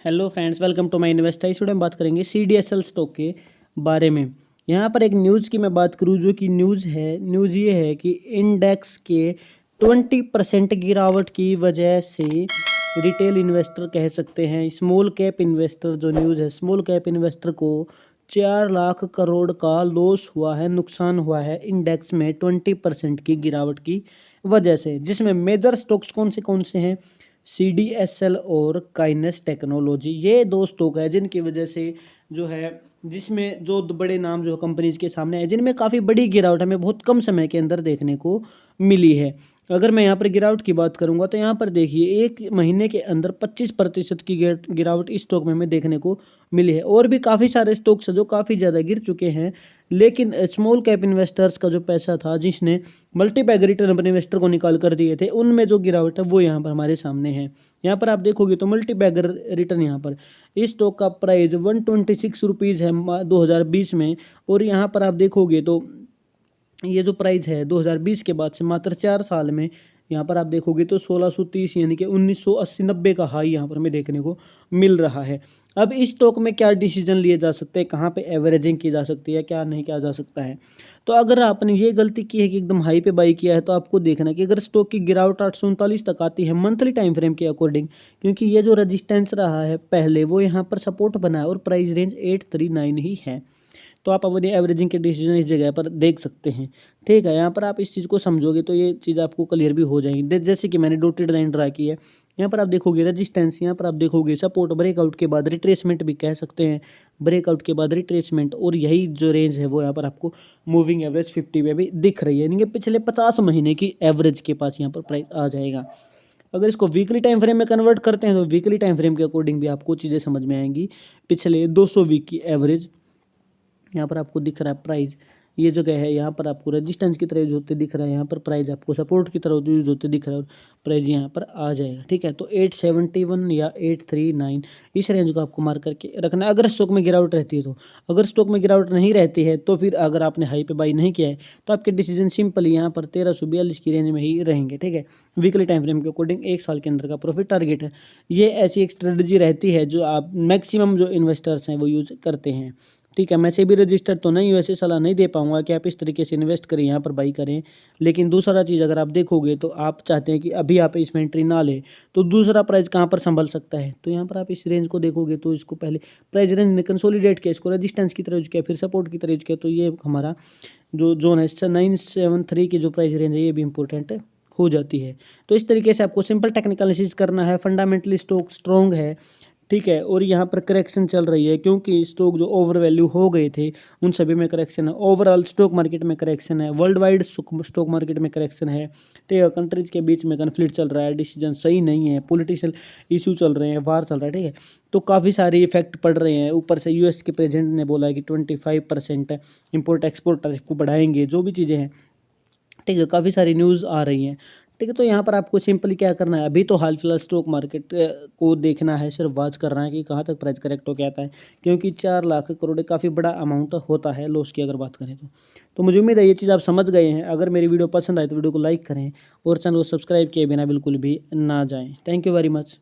Hello friends, welcome to my investor. इस video में बात करेंगे CDSL स्टॉक के बारे में। यहाँ पर एक न्यूज़ की मैं बात करूँ, जो कि न्यूज़ ये है कि इंडेक्स के 20% गिरावट की वजह से रिटेल इन्वेस्टर कह सकते हैं, स्मॉल कैप इन्वेस्टर, जो न्यूज़ है स्मॉल कैप इन्वेस्टर को 4 लाख करोड़ का लॉस हुआ है, नुकसान हुआ है इंडेक्स में 20% की गिरावट की वजह से। जिसमें मेजर स्टॉक्स कौन से हैं? CDSL और काइनेस टेक्नोलॉजी, ये दो स्टॉक है जिनकी वजह से जो है, जिसमें जो बड़े नाम जो कंपनीज के सामने है, जिनमें काफ़ी बड़ी गिरावट हमें बहुत कम समय के अंदर देखने को मिली है। अगर मैं यहाँ पर गिरावट की बात करूँगा तो यहाँ पर देखिए, एक महीने के अंदर 25% की गिरावट इस स्टॉक में हमें देखने को मिली है। और भी काफ़ी सारे स्टॉक्स हैं जो काफ़ी ज़्यादा गिर चुके हैं, लेकिन स्मॉल कैप इन्वेस्टर्स का जो पैसा था, जिसने मल्टीबैग रिटर्न अपने इन्वेस्टर को निकाल कर दिए थे, उनमें जो गिरावट है वो यहाँ पर हमारे सामने है। यहाँ पर आप देखोगे तो मल्टीबैग रिटर्न, यहाँ पर इस स्टॉक का प्राइस 126 रुपीज़ है 2020 में। और यहाँ पर आप देखोगे तो ये जो प्राइस है 2020 के बाद से मात्र 4 साल में, यहाँ पर आप देखोगे तो 1630 यानी कि 1980-90 का हाई यहाँ पर हमें देखने को मिल रहा है। अब इस स्टॉक में क्या डिसीजन लिए जा सकते हैं, कहाँ पे एवरेजिंग की जा सकती है, क्या नहीं किया जा सकता है। तो अगर आपने ये गलती की है कि एकदम हाई पे बाई किया है, तो आपको देखना है कि अगर स्टॉक की गिरावट 839 तक आती है मंथली टाइम फ्रेम के अकॉर्डिंग, क्योंकि ये जो रजिस्टेंस रहा है पहले, वो यहाँ पर सपोर्ट बना है और प्राइस रेंज 839 ही है। तो आप अपनी एवरेजिंग के डिसीजन इस जगह पर देख सकते हैं। ठीक है, यहाँ पर आप इस चीज़ को समझोगे तो ये चीज़ आपको क्लियर भी हो जाएगी। जैसे कि मैंने डॉटेड लाइन ड्रा की है, यहाँ पर आप देखोगे रजिस्टेंस, यहाँ पर आप देखोगे सपोर्ट, ब्रेकआउट के बाद रिट्रेसमेंट भी कह सकते हैं, ब्रेकआउट के बाद रिट्रेसमेंट, और यही जो रेंज है वो यहाँ पर आपको मूविंग एवरेज 50 पे भी दिख रही है, यानी कि पिछले 50 महीने की एवरेज के पास यहाँ पर प्राइस आ जाएगा। अगर इसको वीकली टाइम फ्रेम में कन्वर्ट करते हैं तो वीकली टाइम फ्रेम के अकॉर्डिंग भी आपको चीज़ें समझ में आएंगी। पिछले 200 वीक की एवरेज यहाँ पर आपको दिख रहा है प्राइस, ये जगह है, यहाँ पर आपको रेजिस्टेंस की तरह यूज होते दिख रहा है, यहाँ पर प्राइस आपको सपोर्ट की तरह यूज होते दिख रहा है, और प्राइस यहाँ पर आ जाएगा। ठीक है, तो 871 या 839 इस रेंज को आपको मार्क करके रखना है, अगर स्टॉक में गिरावट रहती है तो। अगर स्टॉक में गिरावट नहीं रहती है तो फिर अगर आपने हाई पे बाई नहीं किया है तो आपके डिसीजन सिंपली यहाँ पर 1342 की रेंज में ही रहेंगे। ठीक है, वीकली टाइम फ्रेम के अकॉर्डिंग 1 साल के अंदर का प्रॉफिट टारगेट है। ये ऐसी एक स्ट्रेटजी रहती है जो आप मैक्सिमम जो इन्वेस्टर्स हैं वो यूज़ करते हैं। ठीक है, मैं से भी रजिस्टर्ड तो नहीं हूँ, ऐसे सलाह नहीं दे पाऊंगा कि आप इस तरीके से इन्वेस्ट करें, यहाँ पर बाई करें। लेकिन दूसरा चीज़ अगर आप देखोगे तो आप चाहते हैं कि अभी आप इसमें एंट्री ना लें, तो दूसरा प्राइस कहाँ पर संभल सकता है, तो यहाँ पर आप इस रेंज को देखोगे तो इसको पहले प्राइस रेंज ने कंसोलिडेट किया, इसको रेजिस्टेंस की तरह यूज किया, फिर सपोर्ट की तरह यूज किया, तो ये हमारा जो जोन है 973 की जो प्राइस रेंज है ये भी इंपॉर्टेंट हो जाती है। तो इस तरीके से आपको सिंपल टेक्निकल एनालिसिस करना है। फंडामेंटली स्टॉक स्ट्रॉन्ग है, ठीक है, और यहाँ पर करेक्शन चल रही है, क्योंकि स्टॉक जो ओवर वैल्यू हो गए थे उन सभी में करेक्शन है। ओवरऑल स्टॉक मार्केट में करेक्शन है, वर्ल्ड वाइड स्टॉक मार्केट में करेक्शन है। ठीक है, कंट्रीज के बीच में कन्फ्लिक्ट चल रहा है, डिसीजन सही नहीं है, पॉलिटिशियल इशू चल रहे हैं, वार चल रहा है। ठीक है, तो काफ़ी सारे इफेक्ट पड़ रहे हैं। ऊपर से US के प्रेसिडेंट ने बोला है कि 25% इम्पोर्ट एक्सपोर्ट टैरिफ को बढ़ाएंगे, जो भी चीज़ें हैं। ठीक है, काफ़ी सारी न्यूज़ आ रही हैं। ठीक है, तो यहाँ पर आपको सिंपली क्या करना है, अभी तो हाल फिलहाल स्टॉक मार्केट को देखना है, सिर्फ वॉच करना है कि कहाँ तक प्राइस करेक्ट होकर आता है, क्योंकि 4 लाख करोड़ काफ़ी बड़ा अमाउंट होता है लॉस की अगर बात करें तो मुझे उम्मीद है ये चीज़ आप समझ गए हैं। अगर मेरी वीडियो पसंद आए तो वीडियो को लाइक करें और चैनल को सब्सक्राइब किए बिना बिल्कुल भी ना जाएँ। Thank you very much.